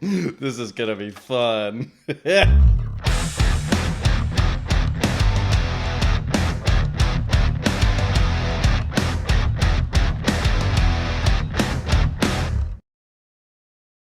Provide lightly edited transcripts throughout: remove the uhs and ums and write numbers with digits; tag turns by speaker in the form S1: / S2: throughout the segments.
S1: This is gonna be fun.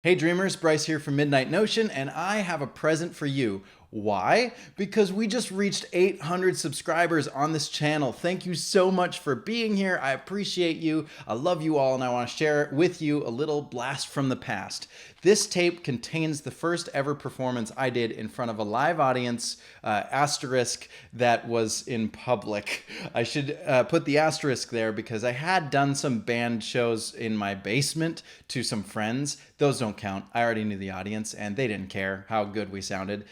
S1: Hey dreamers, Bryce here from Midnight Notion, and I have a present for you. Why? Because we just reached 800 subscribers on this channel. Thank you so much for being here. I appreciate you. I love you all, and I want to share with you a little blast from the past. This tape contains the first ever performance I did in front of a live audience, asterisk, that was in public. I should put the asterisk there because I had done some band shows in my basement to some friends. Those don't count. I already knew the audience and they didn't care how good we sounded.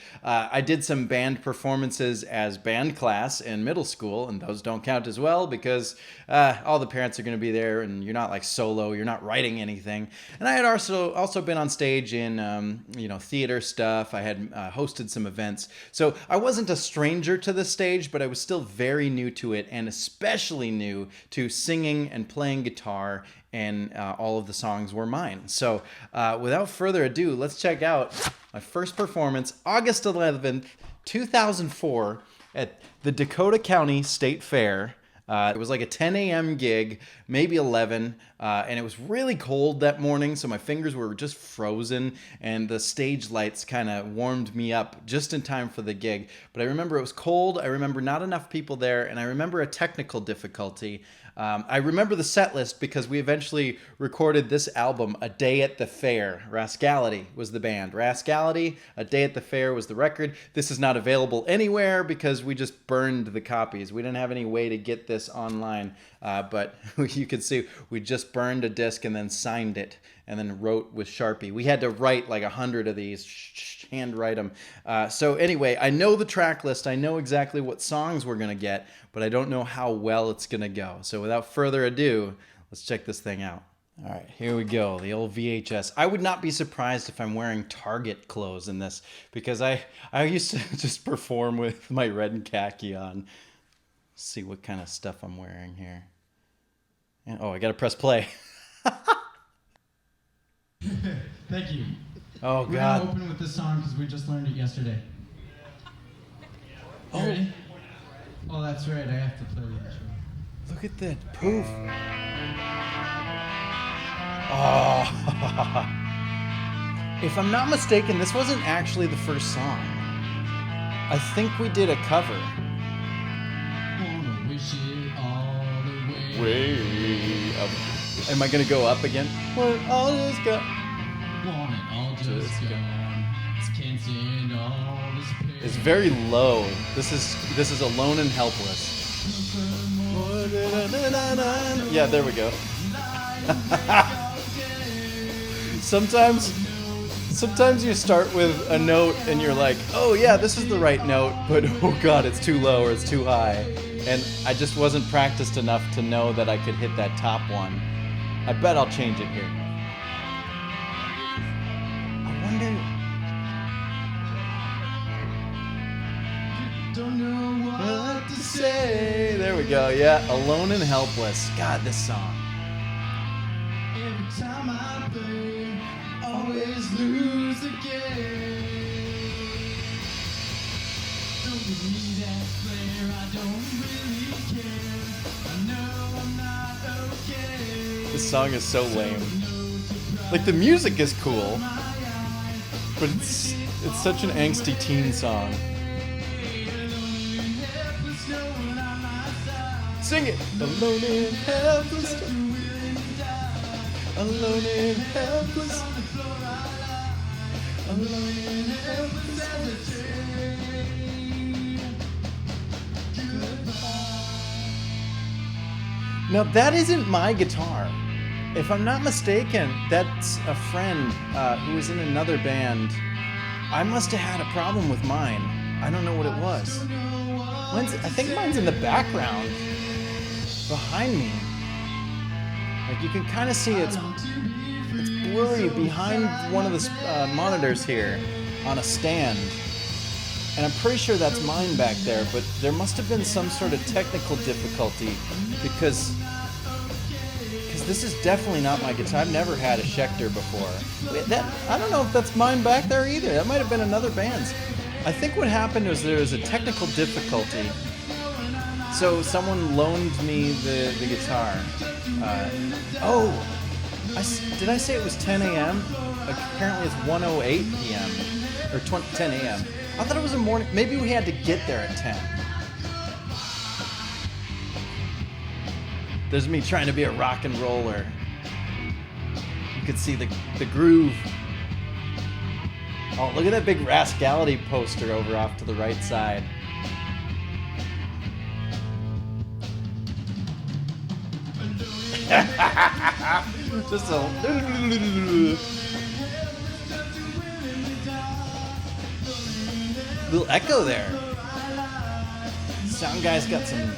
S1: I did some band performances as band class in middle school, and those don't count as well because all the parents are going to be there and you're not like solo, you're not writing anything. And I had also been on stage in theater stuff. I had hosted some events. So I wasn't a stranger to the stage, but I was still very new to it, and especially new to singing and playing guitar, and all of the songs were mine. So without further ado, let's check out my first performance, August 11th, 2004, at the Dakota County State Fair. It was like a 10 a.m. gig, maybe 11, and it was really cold that morning, so my fingers were just frozen, and the stage lights kind of warmed me up just in time for the gig. But I remember it was cold, I remember not enough people there, and I remember a technical difficulty. I remember the set list because we eventually recorded this album, A Day at the Fair. Rascality was the band. Rascality, A Day at the Fair was the record. This is not available anywhere because we just burned the copies. We didn't have any way to get this online, but you could see we just burned a disc and then signed it and then wrote with Sharpie. We had to write like 100 of these, handwrite them. So anyway, I know the track list. I know exactly what songs we're going to get, but I don't know how well it's going to go. So without further ado, let's check this thing out. All right, here we go, the old VHS. I would not be surprised if I'm wearing Target clothes in this because I used to just perform with my red and khaki on. Let's see what kind of stuff I'm wearing here. And, oh, I got to press play.
S2: Thank you.
S1: Oh,
S2: We're
S1: God.
S2: going to open with this song because we just learned it yesterday.
S1: Oh.
S2: Ready? Oh, that's right. I have to play the intro.
S1: Look at that poof. Oh. If I'm not mistaken, this wasn't actually the first song. I think we did a cover.
S2: Wanna wish it all the way.
S1: Way up. Am I gonna go up again? Well, all just go.
S2: Want it all just gone. Can't stand all this pain.
S1: It's very low. This is Alone and Helpless. Yeah, there we go. Sometimes you start with a note and you're like, oh yeah, this is the right note, but oh god, it's too low or it's too high. And I just wasn't practiced enough to know that I could hit that top one. I bet I'll change it here. I wonder...
S2: Don't know what to say.
S1: There we go, yeah, Alone and Helpless. God, this song.
S2: Every time I play, always lose again. Don't give me that flare, I don't really care. I know I'm not okay.
S1: This song is so lame. Like, the music is cool, but it's such an angsty teen song. Sing it! Alone and helpless. Alone and helpless. Alone and helpless. Now that isn't my guitar. If I'm not mistaken, that's a friend who was in another band. I must have had a problem with mine. I don't know what it was. I think mine's in the background, behind me. Like you can kind of see it's blurry behind one of the monitors here on a stand. And I'm pretty sure that's mine back there, but there must have been some sort of technical difficulty because This is definitely not my guitar. I've never had a Schecter before. Wait, I don't know if that's mine back there either. That might have been another band's. I think what happened was there was a technical difficulty. So someone loaned me the guitar. Did I say it was 10 a.m.? Apparently it's 1:08 p.m. or 10 a.m. I thought it was a morning. Maybe we had to get there at 10. There's me trying to be a rock and roller. You could see the groove. Oh, look at that big Rascality poster over off to the right side. Just a little echo there. Sound guy's got some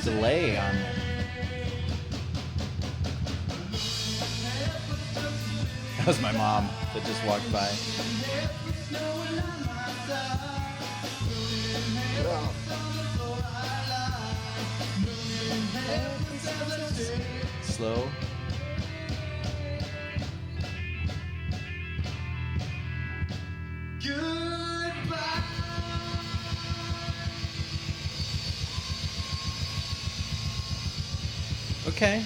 S1: delay on it. That was my mom that just walked by. Slow. Okay.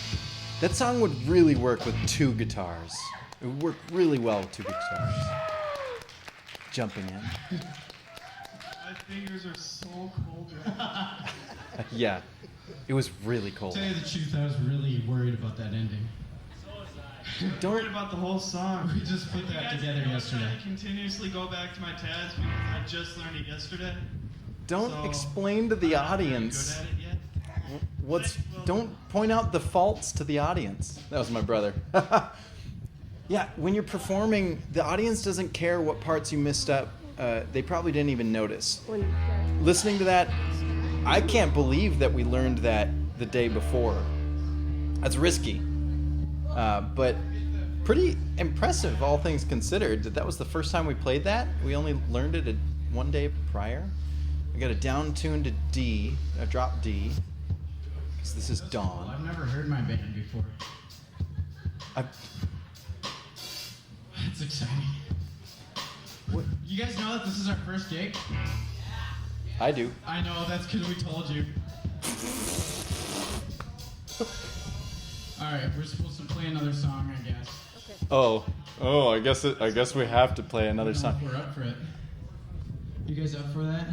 S1: That song would really work with two guitars. It would work really well with two guitars. Jumping in.
S2: My fingers are so cold.
S1: Yeah. It was really cold.
S2: To tell you the truth, I was really worried about that ending.
S1: Don't
S2: Worried about the whole song. We just put that together yesterday.
S3: I continuously go back to my tabs because I just learned it yesterday.
S1: don't explain to the audience.
S3: Good at it yet.
S1: Don't point out the faults to the audience. That was my brother. Yeah, when you're performing, the audience doesn't care what parts you missed up. They probably didn't even notice. Listening to that, I can't believe that we learned that the day before. That's risky, but pretty impressive, all things considered. That was the first time we played that. We only learned it one day prior. We got a down tune to D, a drop D, because this is Dawn.
S2: I've never heard my band before. It's exciting.
S1: What?
S2: You guys know that this is our first gig?
S1: I do.
S2: I know, that's because we told you. Alright, we're supposed to play another song, I guess.
S1: Oh, I guess we have to play another
S2: I don't know
S1: song.
S2: if we're up for it. You guys up for that?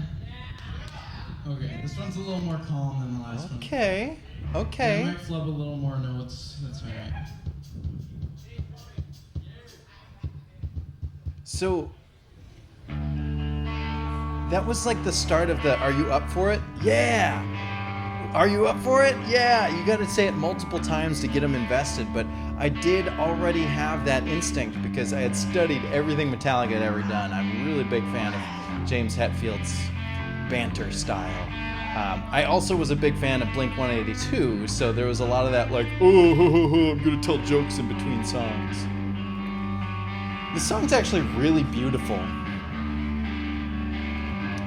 S2: Okay, this one's a little more calm than the last one.
S1: Okay.
S2: I might flub a little more notes. That's alright.
S1: So that was like the start of the "Are you up for it?" Yeah. Are you up for it? Yeah. You got to say it multiple times to get them invested. But I did already have that instinct because I had studied everything Metallica had ever done. I'm a really big fan of James Hetfield's banter style. I also was a big fan of Blink 182, so there was a lot of that like, I'm gonna tell jokes in between songs. This song's actually really beautiful.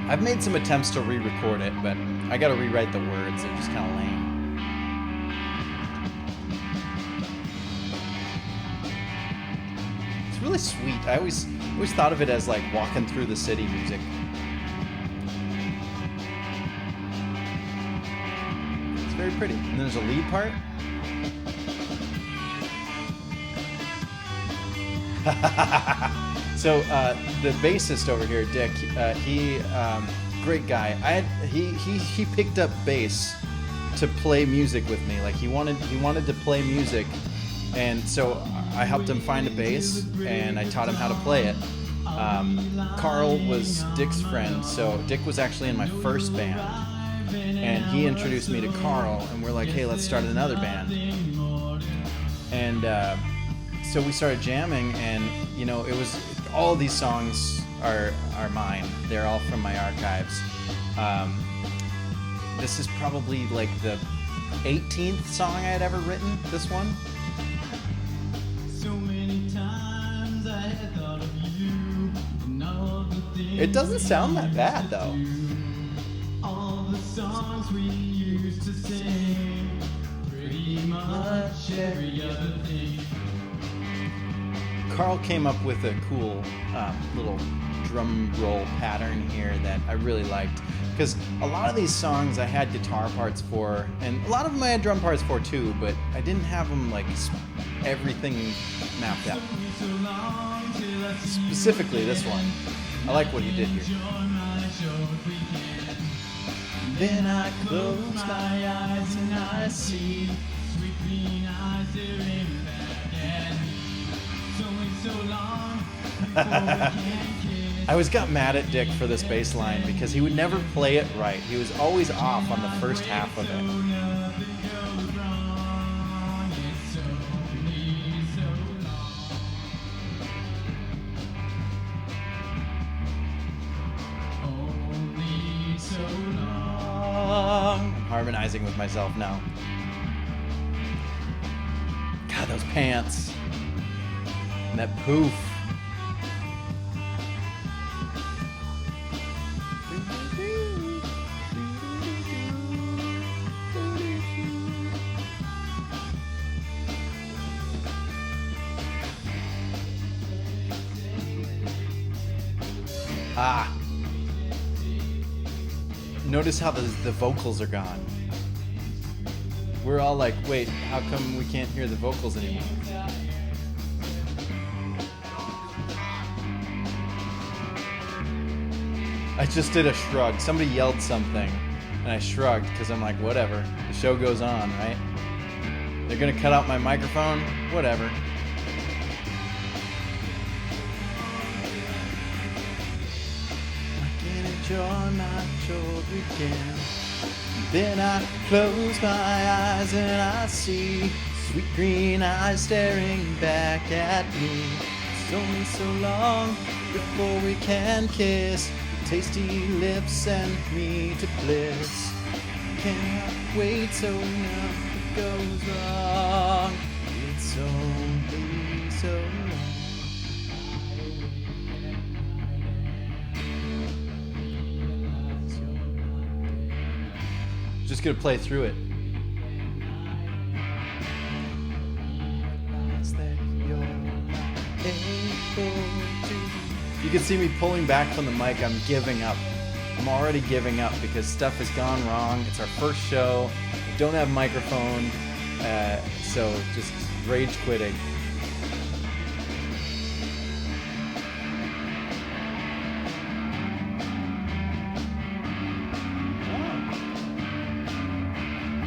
S1: I've made some attempts to re-record it, but I gotta rewrite the words. They're just kind of lame. It's really sweet. I always thought of it as like walking through the city music. It's very pretty. And there's a lead part. So the bassist over here, Dick, he great guy. He picked up bass to play music with me. Like he wanted to play music, and so I helped him find a bass and I taught him how to play it. Carl was Dick's friend, so Dick was actually in my first band, and he introduced me to Carl, and we're like, hey, let's start another band. And so we started jamming, and it was all of these songs are mine. They're all from my archives. This is probably like the 18th song I had ever written. This one.
S2: So many times I had thought of you and all the things
S1: It doesn't sound that bad though.
S2: all the songs we used to sing pretty much every other thing.
S1: Carl came up with a cool little drum roll pattern here that I really liked, because a lot of these songs I had guitar parts for, and a lot of them I had drum parts for too, but I didn't have them like everything mapped out.
S2: So long till I see
S1: Specifically this one. I like what he did here.
S2: join my show if we can.
S1: Then I close my eyes and I see.
S2: Sweet green eyes staring back at me. It's only so long before we can kiss.
S1: I always got mad at Dick for this bass line because he would never play it right. He was always off on the first half of
S2: So
S1: it.
S2: nothing goes wrong. It's only so long. Only so long.
S1: I'm harmonizing with myself now. God, those pants. And that poof. Ah. Notice how the vocals are gone. We're all like, wait, how come we can't hear the vocals anymore? I just did a shrug. Somebody yelled something, and I shrugged because I'm like, whatever. The show goes on, right? They're gonna cut out my microphone? Whatever. I can enjoy my short weekend. Then I close my eyes and I see sweet green eyes staring back at me. It's only so long before we can kiss. Tasty lips send me to bliss. Can't wait so nothing goes wrong. It's only so long. Just gonna play through it. You can see me pulling back from the mic. I'm giving up. I'm already giving up because stuff has gone wrong. It's our first show. We don't have microphone, so just rage quitting.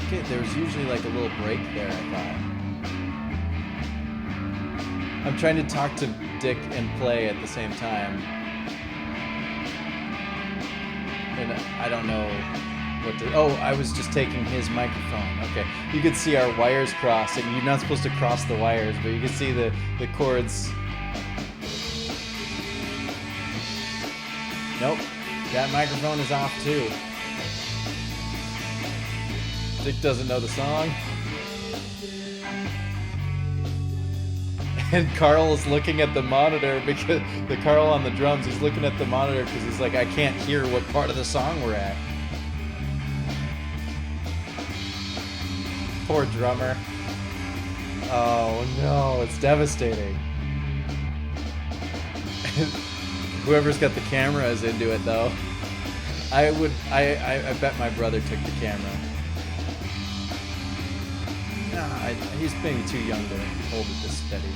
S1: Okay, there was usually like a little break there, I thought. I'm trying to talk to Dick and play at the same time. And I don't know what to... Oh, I was just taking his microphone. Okay. You could see our wires crossed, and you're not supposed to cross the wires, but you can see the chords. Nope. That microphone is off too. Dick doesn't know the song. And Carl is looking at the monitor because the Carl on the drums is looking at the monitor because he's like, I can't hear what part of the song we're at. Poor drummer. Oh no, it's devastating. Whoever's got the camera is into it though. I bet my brother took the camera. Nah, he's maybe too young to hold it this steady.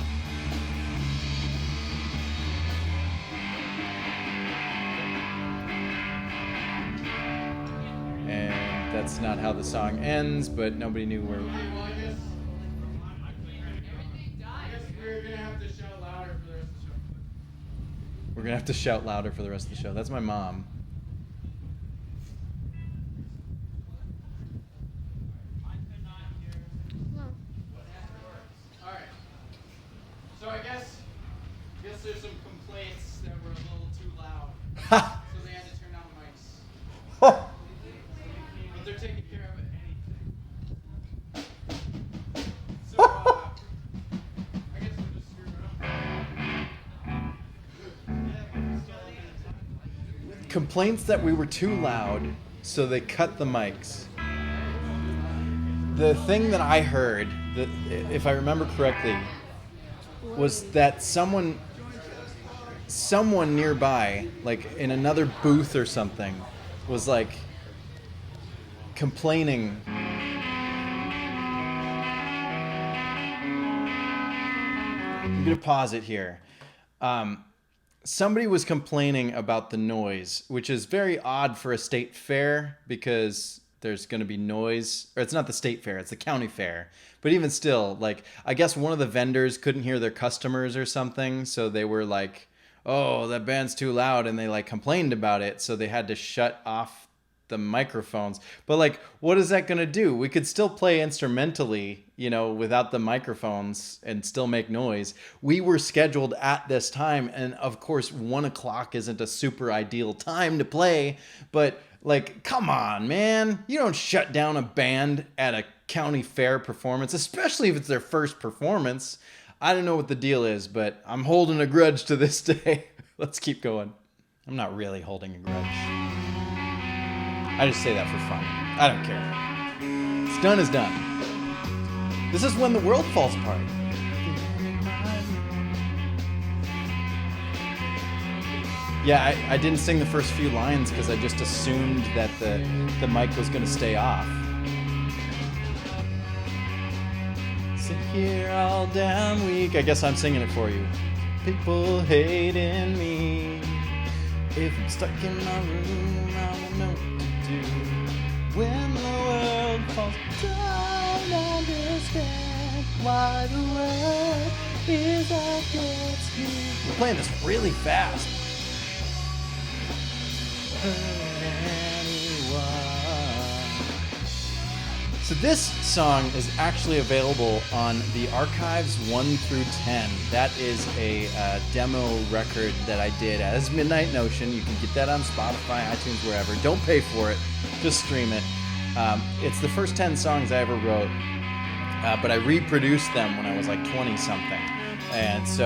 S1: And that's not how the song ends, but nobody knew where. We're gonna have to shout louder for the rest of the show. That's my mom.
S3: So I guess there's some complaints that were a little too loud.
S1: Ha!
S3: So they had to turn down the mics.
S1: Oh.
S3: But they're taking care of it anything. So I guess we'll just screw it up.
S1: Complaints that we were too loud, so they cut the mics. The thing that I heard if I remember correctly, was that someone nearby, like in another booth or something, was like complaining. I'm gonna pause it here. Somebody was complaining about the noise, which is very odd for a state fair because there's going to be noise. Or it's not the state fair, it's the county fair. But even still, like, I guess one of the vendors couldn't hear their customers or something, so they were like, oh, that band's too loud, and they like complained about it, so they had to shut off the microphones. But like, what is that going to do? We could still play instrumentally, you know, without the microphones and still make noise. We were scheduled at this time, and of course 1 o'clock isn't a super ideal time to play, but like, come on, man. You don't shut down a band at a county fair performance, especially if it's their first performance. I don't know what the deal is, but I'm holding a grudge to this day. Let's keep going. I'm not really holding a grudge. I just say that for fun. I don't care. It's done is done. This is when the world falls apart. Yeah, I didn't sing the first few lines because I just assumed that the mic was going to stay off. Sit here all damn week. I guess I'm singing it for you. People hating me. If I'm stuck in my room, I don't know what to do. When the world falls down, I understand why the world is against me. We're playing this really fast. So this song is actually available on the Archives 1 through 10. That is a demo record that I did as Midnight Notion. You can get that on Spotify, iTunes, wherever. Don't pay for it. Just stream it. It's the first 10 songs I ever wrote, but I reproduced them when I was like 20-something. And so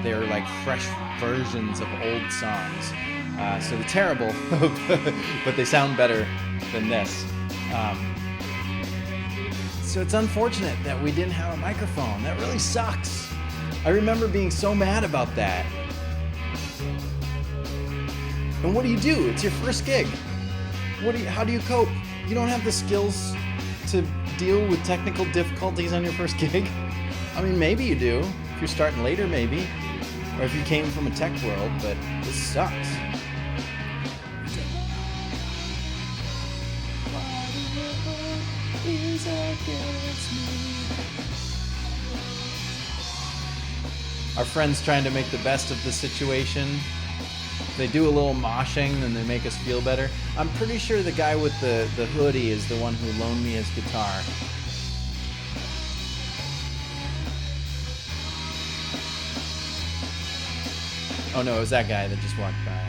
S1: they're like fresh versions of old songs. So they're terrible, but they sound better than this. So it's unfortunate that we didn't have a microphone. That really sucks. I remember being so mad about that. And what do? It's your first gig. How do you cope? You don't have the skills to deal with technical difficulties on your first gig? I mean, maybe you do. If you're starting later, maybe. Or if you came from a tech world, but this sucks. Our friend's trying to make the best of the situation. They do a little moshing and they make us feel better. I'm pretty sure the guy with the hoodie is the one who loaned me his guitar. Oh no, it was that guy that just walked by.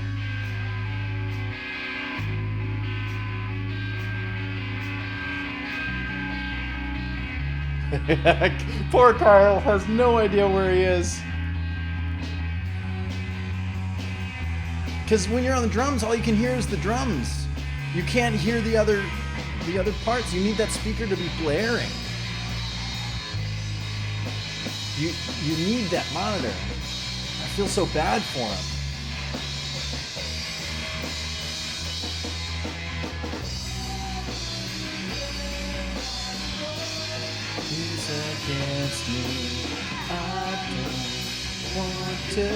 S1: Poor Kyle has no idea where he is. Because when you're on the drums, all you can hear is the drums. You can't hear the other parts. You need that speaker to be blaring. You need that monitor. I feel so bad for him. Against me, I don't want to.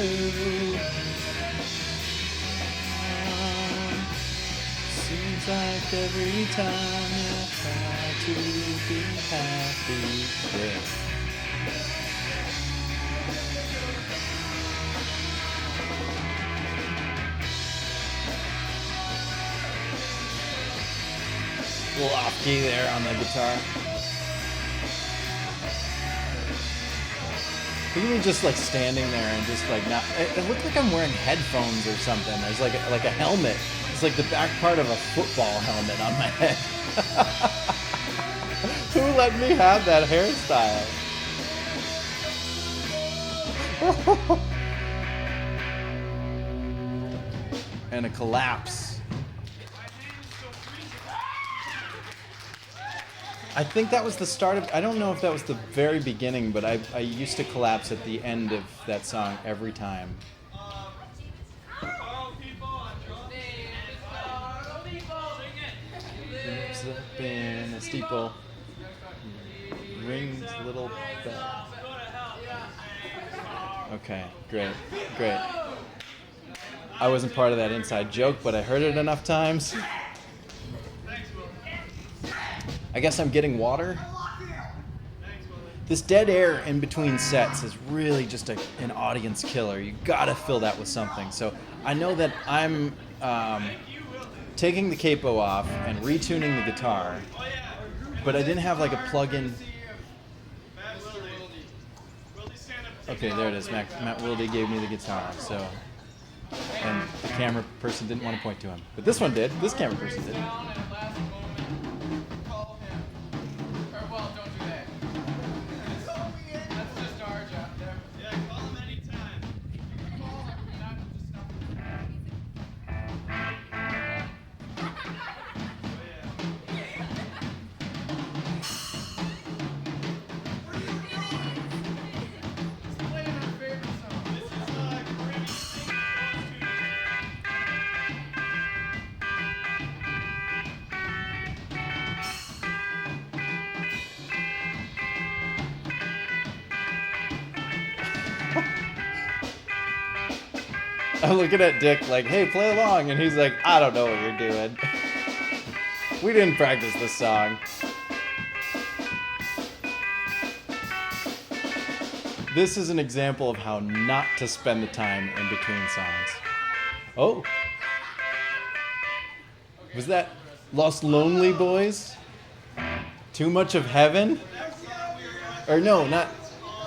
S1: Seems like every time I try to be happy, yeah. A little off key there on the guitar. Look at me just like standing there and just like not. It looks like I'm wearing headphones or something. There's like a helmet. It's like the back part of a football helmet on my head. Who let me have that hairstyle? And a collapse. I think that was the start of. I don't know if that was the very beginning, but I used to collapse at the end of that song every time. Lives up in a steeple, rings little bell. Okay, great. I wasn't part of that inside joke, but I heard it enough times. I guess I'm getting water. This dead air in between sets is really just an audience killer. You gotta fill that with something. So I know that I'm taking the capo off and retuning the guitar, but I didn't have like a plug-in. Okay, there it is. Matt Wilde gave me the guitar, so. And the camera person didn't want to point to him. But this one did. This camera person did. I'm looking at Dick like, hey, play along. And he's like, I don't know what you're doing. We didn't practice this song. This is an example of how not to spend the time in between songs. Oh. Was that Lost Lonely Boys? Too Much of Heaven? Or no, not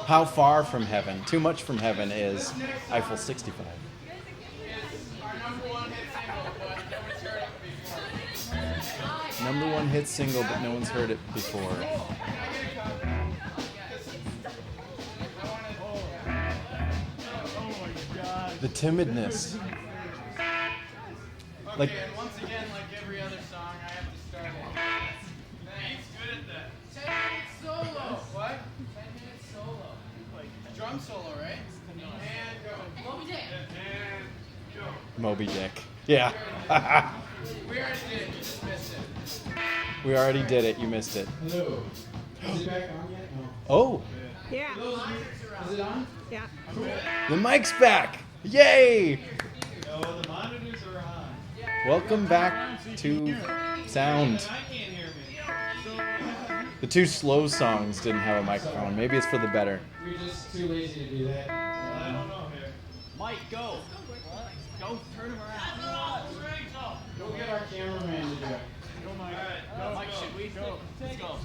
S1: How Far From Heaven. Too Much From Heaven is Eiffel 65. Number one hit single, but no one's heard it before. The timidness. Like,
S3: and once again, like every other song, I have to start it. He's good at that. 10-minute solo. What? 10-minute solo. Like drum solo, right? And go. Moby Dick. And go.
S1: Moby Dick. Yeah.
S3: We already did it. You just missed it.
S1: We already did it. You missed it.
S3: Hello. Is it back on yet? No.
S1: Oh,
S4: Yeah.
S3: Is it on?
S4: Yeah.
S1: the mic's back. Yay!
S3: No, the monitors are on.
S1: Welcome back to sound.
S3: I can't hear me.
S1: The two slow songs didn't have a microphone. Maybe it's for the better.
S3: We're just too lazy to do that. I don't know here.
S2: Mike, go. Go turn him around.
S3: Go get our cameraman to do it.
S2: Mike, should we? Go. Let's go.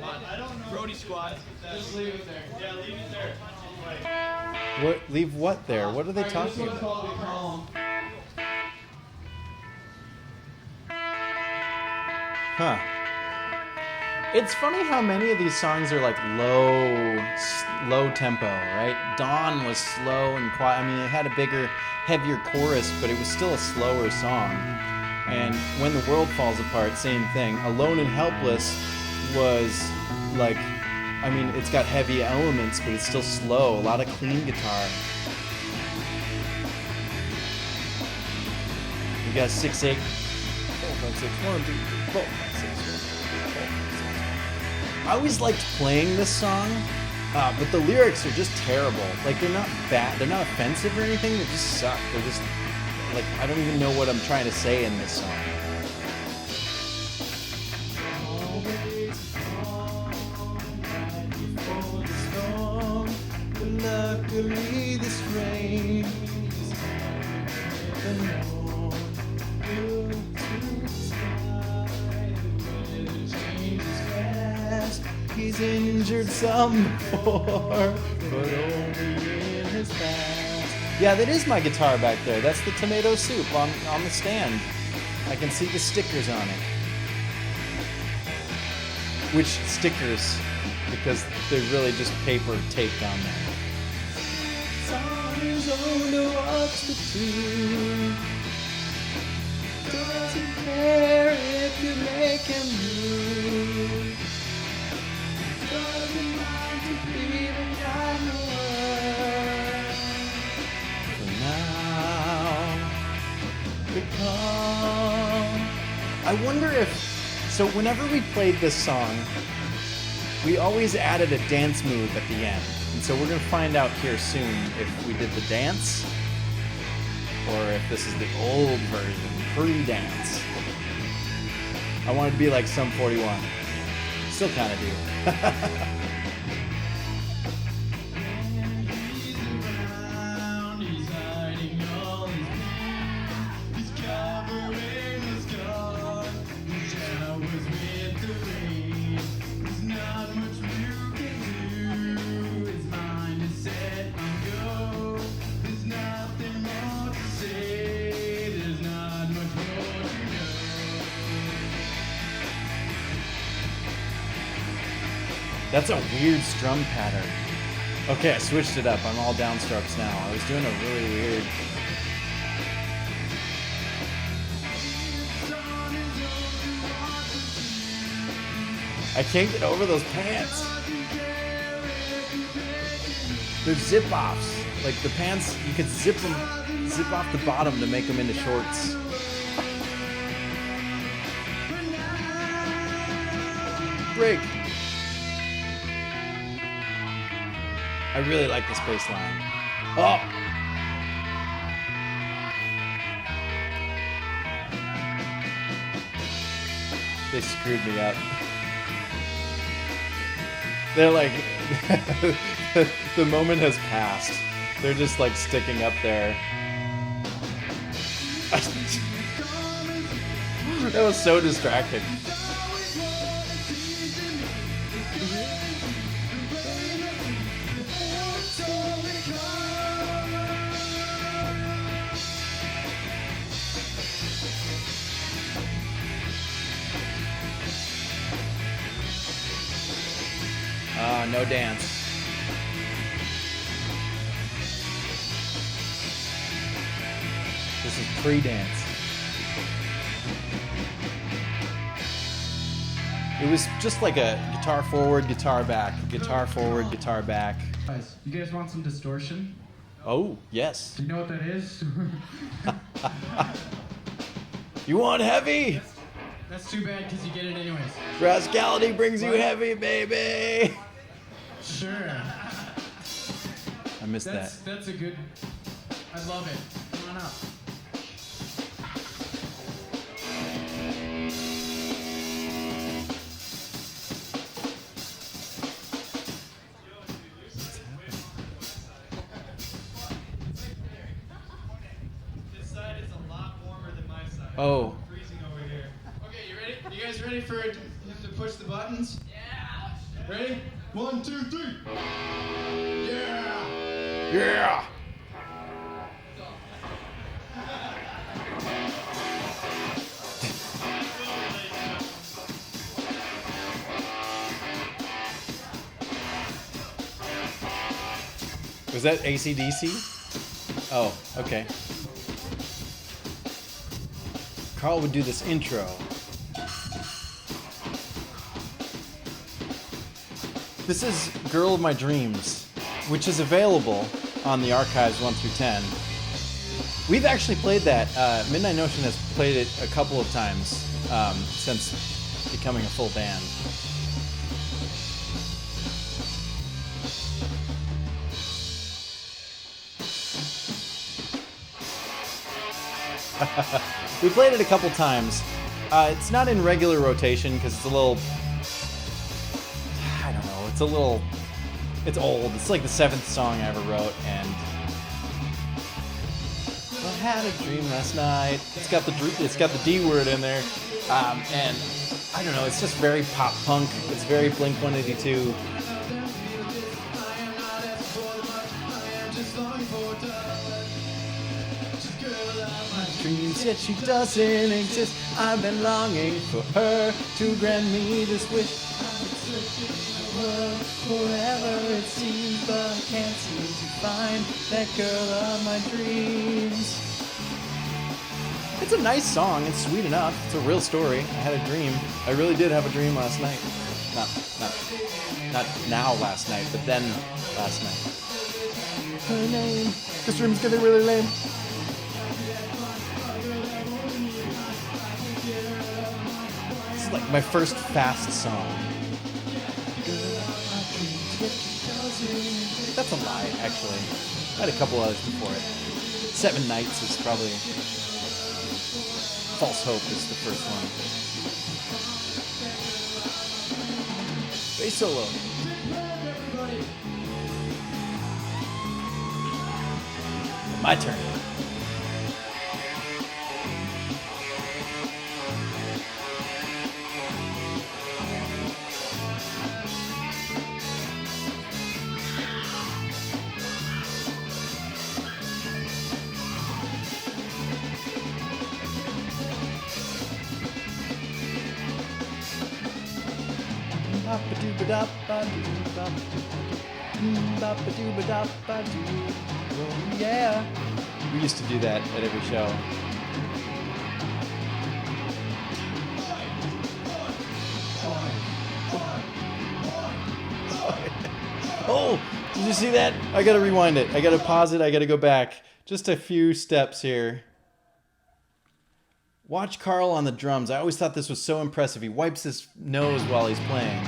S3: I don't know.
S2: Brody squad.
S3: Just leave it there. Yeah, leave it there.
S1: What? Leave what there? What are they talking
S3: This one's
S1: about?
S3: called the column.
S1: Huh. It's funny how many of these songs are like low tempo, right? Dawn was slow and quiet. I mean, it had a bigger, heavier chorus, but it was still a slower song. And When the World Falls Apart, same thing. Alone and Helpless was like, I mean, it's got heavy elements, but it's still slow. A lot of clean guitar. We got 6/8. 4, 5, 6, 1, 2, 3, 4, 5, 6, 1, 2, 3, 4, 5, 6, 1. I always liked playing this song, but the lyrics are just terrible. Like, they're not bad, they're not offensive or anything, they just suck. They're just, like, I don't even know what I'm trying to say in this song. Luckily this rain is never known. Look to the sky, the weather changes fast. He's injured some before, but only in his past. Yeah, that is my guitar back there. That's the tomato soup on the stand. I can see the stickers on it. Which stickers? Because they're really just paper taped on there. Sun is on to watch the tune. Doesn't care if you make him move. even guide the world. For now, become. I wonder if. So whenever we played this song, we always added a dance move at the end. And so we're going to find out here soon if we did the dance or if this is the old version, pre-dance. I wanted to be like Sum 41. Still kind of do.
S2: He's hiding all his pain. He's covering the scars. The showers with the rain. There's not much you can do. His mind is set on go. There's nothing more to say. There's not much more to know.
S1: That's a weird strum pattern. Okay, I switched it up. I'm all downstrokes now. I was doing a really weird. I can't get over those pants. They're zip-offs. Like the pants, you could zip off the bottom to make them into shorts. Break. I really like this bass line. Oh! They screwed me up. They're like, the moment has passed. They're just like sticking up there. That was so distracting. No dance. This is pre-dance. It was just like a guitar forward, guitar back, guitar forward, guitar back.
S2: Guys, you guys want some distortion?
S1: Oh, yes.
S2: Do you know what that is?
S1: You want heavy?
S2: That's too bad because you get it anyways.
S1: Rascality brings you heavy, baby.
S2: Sure.
S1: I missed that.
S2: That's a good. I love it. Come on up.
S3: This side is a lot warmer than my side.
S1: Oh.
S3: I'm freezing over here. Okay, you ready? You guys ready for him to push the buttons? Yeah. Ready? 1, 2, 3. Yeah.
S1: Yeah. Was that AC/DC? Oh, okay. Carl would do this intro. This is Girl of My Dreams, which is available on the archives 1 through 10. We've actually played that. Midnight Notion has played it a couple of times since becoming a full band. We played it a couple times. It's not in regular rotation because it's a little... I don't know. It's old. It's like the 7th song I ever wrote, and I had a dream last night. It's got the D word in there, and I don't know. It's just very pop punk. It's very Blink 182. Dreams, yet she doesn't exist. I've been longing for her to grant me this wish. Forever it seems, but I can't seem to find that girl of my dreams. It's a nice song. It's sweet enough. It's a real story. I had a dream. I really did have a dream last night. Not now last night, but then last night. Her name. This room's getting really lame. This is like my first fast song. That's a lie, actually. I had a couple others before it. 7 Nights is probably... False Hope is the first one. Bass solo. My turn. Oh, yeah. We used to do that at every show. Oh, did you see that? I gotta rewind it. I gotta pause it. I gotta go back. Just a few steps here. Watch Carl on the drums. I always thought this was so impressive. He wipes his nose while he's playing.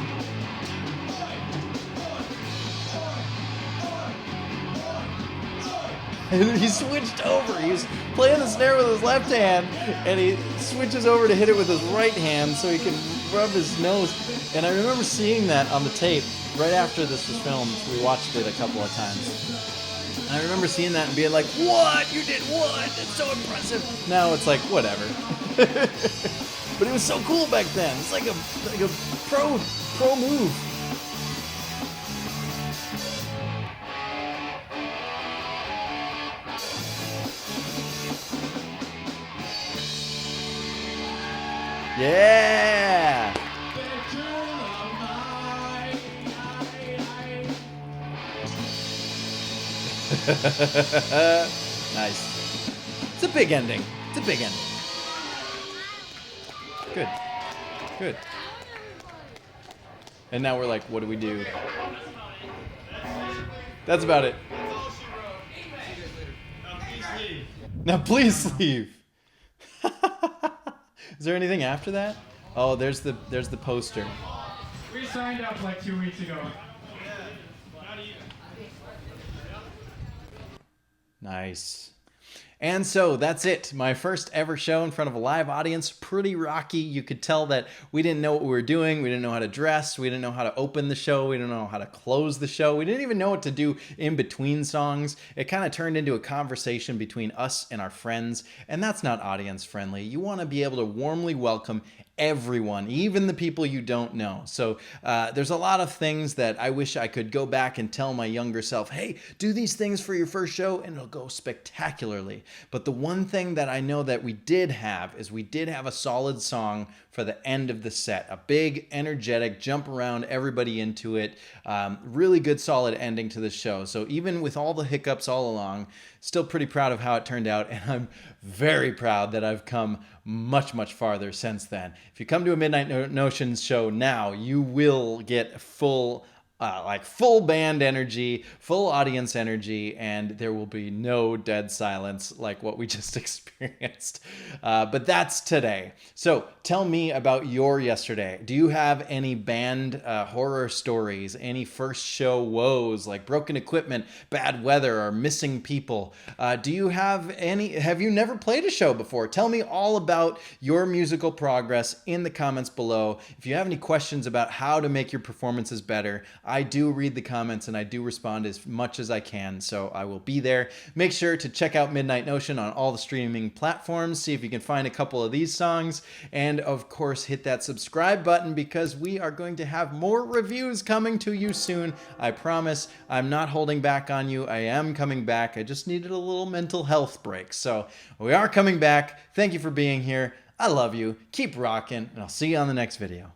S1: And he switched over. He was playing the snare with his left hand, and he switches over to hit it with his right hand so he can rub his nose. And I remember seeing that on the tape right after this was filmed. We watched it a couple of times. And I remember seeing that and being like, what? You did what? That's so impressive. Now it's like, whatever. But it was so cool back then. It's like a pro move. Yeah! Nice. It's a big ending. It's a big ending. Good. Good. And now we're like, what do we do? That's about it. Now please leave. Is there anything after that? Oh, there's the poster.
S2: We signed up like 2 weeks ago.
S1: Nice. And so that's it. My first ever show in front of a live audience. Pretty rocky. You could tell that we didn't know what we were doing. We didn't know how to dress. We didn't know how to open the show. We didn't know how to close the show. We didn't even know what to do in between songs. It kind of turned into a conversation between us and our friends. And that's not audience friendly. You want to be able to warmly welcome everyone, even the people you don't know. So there's a lot of things that I wish I could go back and tell my younger self, hey, do these things for your first show and it'll go spectacularly. But the one thing that I know that we did have is we did have a solid song for the end of the set. A big, energetic, jump around everybody into it. Really good, solid ending to the show. So even with all the hiccups all along, still pretty proud of how it turned out. And I'm very proud that I've come much, much farther since then. If you come to a Midnight Notions show now, you will get full band energy, full audience energy, and there will be no dead silence like what we just experienced. But that's today. So tell me about your yesterday. Do you have any band horror stories, any first show woes like broken equipment, bad weather, or missing people? Do you have any? Have you never played a show before? Tell me all about your musical progress in the comments below. If you have any questions about how to make your performances better, I do read the comments and I do respond as much as I can, so I will be there. Make sure to check out Midnight Notion on all the streaming platforms, see if you can find a couple of these songs, and of course hit that subscribe button because we are going to have more reviews coming to you soon. I promise. I'm not holding back on you. I am coming back. I just needed a little mental health break, so we are coming back. Thank you for being here. I love you. Keep rocking, and I'll see you on the next video.